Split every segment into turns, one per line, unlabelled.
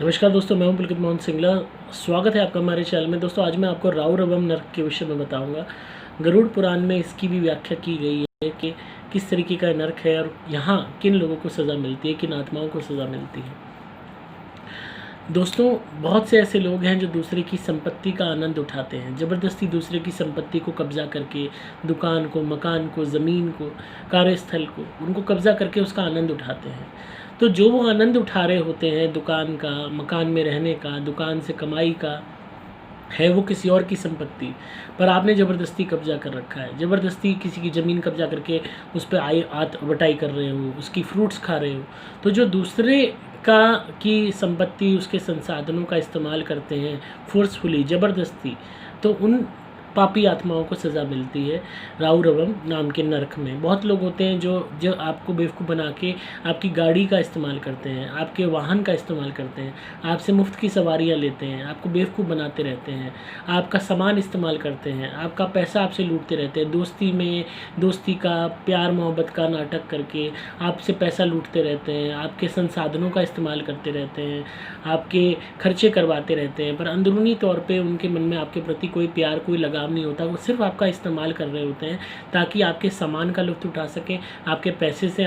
नमस्कार दोस्तों, मैं हूं पुलकित मोहन सिंगला। स्वागत है आपका हमारे चैनल में। दोस्तों, आज मैं आपको राहु रवम नरक के विषय में बताऊंगा। गरुड़ पुराण में इसकी भी व्याख्या की गई है कि किस तरीके का नरक है और यहाँ किन लोगों को सज़ा मिलती है, किन आत्माओं को सज़ा मिलती है। दोस्तों, बहुत से ऐसे लोग हैं जो दूसरे की संपत्ति का आनंद उठाते हैं, ज़बरदस्ती दूसरे की संपत्ति को कब्जा करके, दुकान को, मकान को, ज़मीन को, कार्यस्थल को, उनको कब्जा करके उसका आनंद उठाते हैं। तो जो वो आनंद उठा रहे होते हैं दुकान का, मकान में रहने का, दुकान से कमाई का, है वो किसी और की संपत्ति पर आपने ज़बरदस्ती कब्जा कर रखा है। ज़बरदस्ती किसी की ज़मीन कब्जा करके उस पर आत बटाई कर रहे हो, उसकी फ्रूट्स खा रहे हो। तो जो दूसरे का की संपत्ति, उसके संसाधनों का इस्तेमाल करते हैं फोर्सफुली, ज़बरदस्ती, तो उन पापी आत्माओं को सज़ा मिलती है राहु रवम नाम के नरक में। बहुत लोग होते हैं जो आपको बेवकूफ़ बना के आपकी गाड़ी का इस्तेमाल करते हैं, आपके वाहन का इस्तेमाल करते हैं, आपसे मुफ्त की सवारियाँ लेते हैं, आपको बेवकूफ़ बनाते रहते हैं, आपका सामान इस्तेमाल करते हैं, आपका पैसा आपसे लूटते रहते हैं। दोस्ती में दोस्ती का, प्यार मोहब्बत का नाटक करके आपसे पैसा लूटते रहते हैं, आपके संसाधनों का इस्तेमाल करते रहते हैं, आपके खर्चे करवाते रहते हैं, पर अंदरूनी तौर पे उनके मन में आपके प्रति कोई प्यार, कोई लगाव नहीं होता। वो सिर्फ आपका इस्तेमाल कर रहे होते हैं ताकि आपके सामान का लुत्फ़ उठा सकें, आपके पैसे से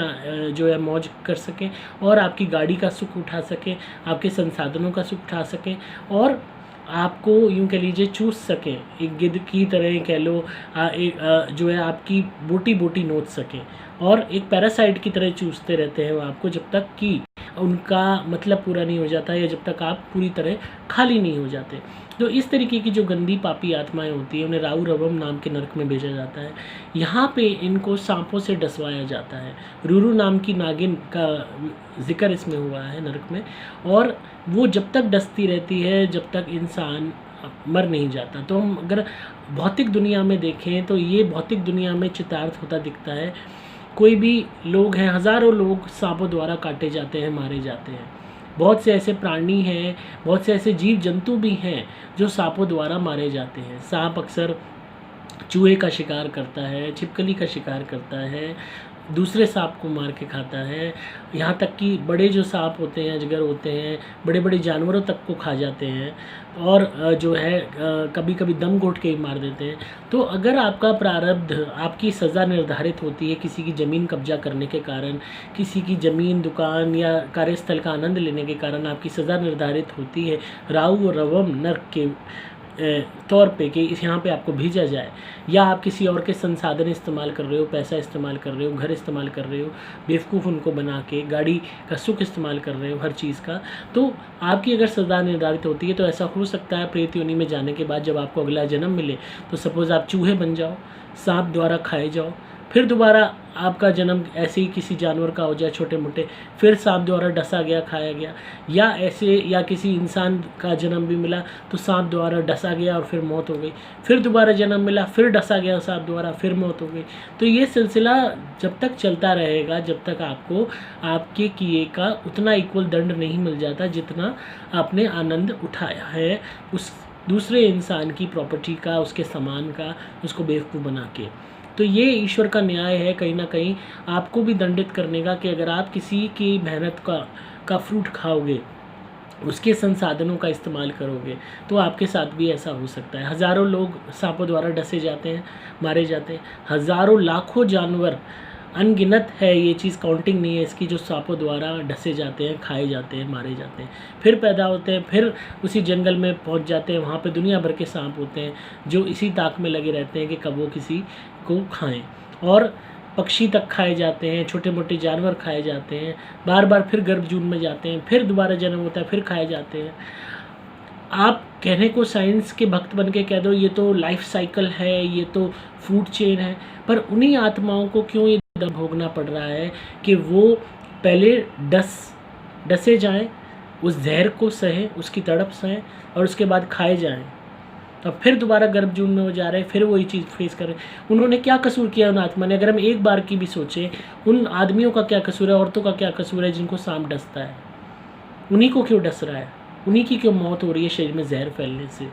जो है मौज कर सकें, और आपकी गाड़ी का सुख उठा सकें, आपके संसाधनों का सुख उठा सकें, और आपको यूँ कह लीजिए चूस सकें, एक गिद्ध की तरह कह लो, जो है आपकी बोटी बोटी नोच सकें, और एक पैरासाइट की तरह चूसते रहते हैं वो आपको, जब तक कि उनका मतलब पूरा नहीं हो जाता, या जब तक आप पूरी तरह खाली नहीं हो जाते। तो इस तरीके की जो गंदी पापी आत्माएं होती हैं, उन्हें राहु रवम नाम के नरक में भेजा जाता है। यहाँ पे इनको सांपों से डसवाया जाता है। रूरू नाम की नागिन का जिक्र इसमें हुआ है नरक में, और वो जब तक डसती रहती है जब तक इंसान मर नहीं जाता। तो हम अगर भौतिक दुनिया में देखें तो ये भौतिक दुनिया में चितार्थ होता दिखता है। कोई भी लोग हैं, हज़ारों लोग सांपों द्वारा काटे जाते हैं, मारे जाते हैं। बहुत से ऐसे प्राणी हैं, बहुत से ऐसे जीव जंतु भी हैं जो सांपों द्वारा मारे जाते हैं। सांप अक्सर चूहे का शिकार करता है, छिपकली का शिकार करता है, दूसरे सांप को मार के खाता है। यहाँ तक कि बड़े जो सांप होते हैं, अजगर होते हैं, बड़े बड़े जानवरों तक को खा जाते हैं, और जो है कभी कभी दम घोट के ही मार देते हैं। तो अगर आपका प्रारब्ध, आपकी सज़ा निर्धारित होती है किसी की ज़मीन कब्जा करने के कारण, किसी की ज़मीन, दुकान या कार्यस्थल का आनंद लेने के कारण आपकी सज़ा निर्धारित होती है राहु रवम नरक के तौर पे कि इस यहाँ पे आपको भेजा जाए, या आप किसी और के संसाधन इस्तेमाल कर रहे हो, पैसा इस्तेमाल कर रहे हो, घर इस्तेमाल कर रहे हो, बेवकूफ़ उनको बना के, गाड़ी का सुख इस्तेमाल कर रहे हो, हर चीज़ का, तो आपकी अगर सज़ा निर्धारित होती है तो ऐसा हो सकता है प्रेत योनि में जाने के बाद जब आपको अगला जन्म मिले तो सपोज़ आप चूहे बन जाओ, सांप द्वारा खाए जाओ, फिर दोबारा आपका जन्म ऐसे ही किसी जानवर का हो जाए छोटे मोटे, फिर सांप द्वारा डसा गया, खाया गया, या ऐसे, या किसी इंसान का जन्म भी मिला तो सांप द्वारा डसा गया और फिर मौत हो गई, फिर दोबारा जन्म मिला, फिर डसा गया सांप द्वारा, फिर मौत हो गई। तो ये सिलसिला जब तक चलता रहेगा, जब तक आपको आपके किए का उतना इक्वल दंड नहीं मिल जाता जितना आपने आनंद उठाया है उस दूसरे इंसान की प्रॉपर्टी का, उसके सामान का, उसको बेवकूफ़ बना के। तो ये ईश्वर का न्याय है कहीं ना कहीं आपको भी दंडित करने का, कि अगर आप किसी की मेहनत का फ्रूट खाओगे, उसके संसाधनों का इस्तेमाल करोगे, तो आपके साथ भी ऐसा हो सकता है। हज़ारों लोग सांपों द्वारा डसे जाते हैं, मारे जाते हैं। हज़ारों लाखों जानवर, अनगिनत है, ये चीज़ काउंटिंग नहीं है इसकी, जो सांपों द्वारा डसे जाते हैं, खाए जाते हैं, मारे जाते हैं, फिर पैदा होते हैं, फिर उसी जंगल में पहुंच जाते हैं। वहाँ पे दुनिया भर के सांप होते हैं जो इसी ताक में लगे रहते हैं कि कब वो किसी को खाएं, और पक्षी तक खाए जाते हैं, छोटे मोटे जानवर खाए जाते हैं, बार बार फिर गर्भ जून में जाते हैं, फिर दोबारा जन्म होता है, फिर खाए जाते हैं। आप कहने को साइंस के भक्त बन के कह दो ये तो लाइफ साइकिल है, ये तो फूड चेन है, पर उन्हीं आत्माओं को क्यों ये दर्द भोगना पड़ रहा है कि वो पहले डसे जाएं, उस जहर को सहें, उसकी तड़प सहें, और उसके बाद खाए जाएं, अब फिर दोबारा गर्भ जून में हो जा रहे हैं, फिर वही चीज़ फेस कर रहे हैं। उन्होंने क्या कसूर किया उन आत्मा ने? अगर हम एक बार की भी सोचें, उन आदमियों का क्या कसूर है, औरतों का क्या कसूर है जिनको सांप डसता है? उन्हीं को क्यों डस रहा है? उन्हीं की क्यों मौत हो रही है शरीर में जहर फैलने से?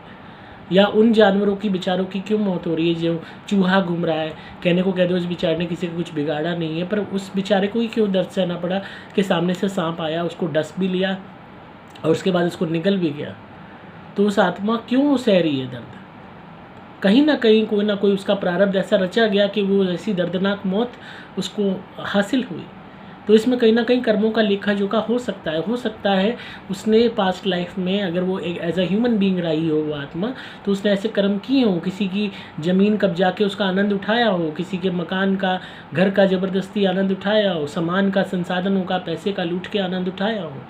या उन जानवरों की, बेचारों की क्यों मौत हो रही है जो चूहा घूम रहा है? कहने को कह दो उस बेचारे ने किसी को कुछ बिगाड़ा नहीं है, पर उस बेचारे को ही क्यों दर्द सहना पड़ा कि सामने से सांप आया, उसको डस भी लिया, और उसके बाद उसको निकल भी गया, तो उस आत्मा क्यों सह रही है दर्द? कहीं ना कहीं कोई ना कोई उसका प्रारब्ध ऐसा रचा गया कि वो ऐसी दर्दनाक मौत उसको हासिल हुई। तो इसमें कहीं ना कहीं कर्मों का लेखा जोखा हो सकता है उसने पास्ट लाइफ में, अगर वो एक एज अ ह्यूमन बीइंग रही हो वो आत्मा, तो उसने ऐसे कर्म किए हों, किसी की ज़मीन कब्जा के उसका आनंद उठाया हो, किसी के मकान का, घर का ज़बरदस्ती आनंद उठाया हो, सामान का, संसाधनों का, पैसे का लूट के आनंद उठाया हो।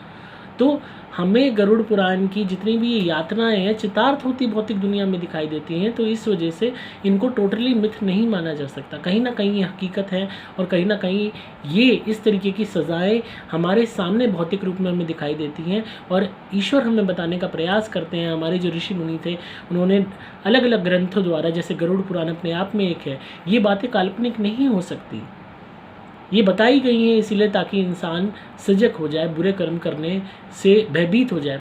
तो हमें गरुड़ पुराण की जितनी भी ये यातनाएं हैं चितार्थ होती भौतिक दुनिया में दिखाई देती हैं, तो इस वजह से इनको टोटली मिथ नहीं माना जा सकता। कहीं ना कहीं ये हकीकत है और कहीं ना कहीं ये इस तरीके की सज़ाएं हमारे सामने भौतिक रूप में हमें दिखाई देती हैं और ईश्वर हमें बताने का प्रयास करते हैं। हमारे जो ऋषि मुनि थे उन्होंने अलग अलग ग्रंथों द्वारा, जैसे गरुड़ पुराण अपने आप में एक है, ये बातें काल्पनिक नहीं हो सकती, ये बताई गई हैं इसीलिए ताकि इंसान सजग हो जाए, बुरे कर्म करने से भयभीत हो जाए।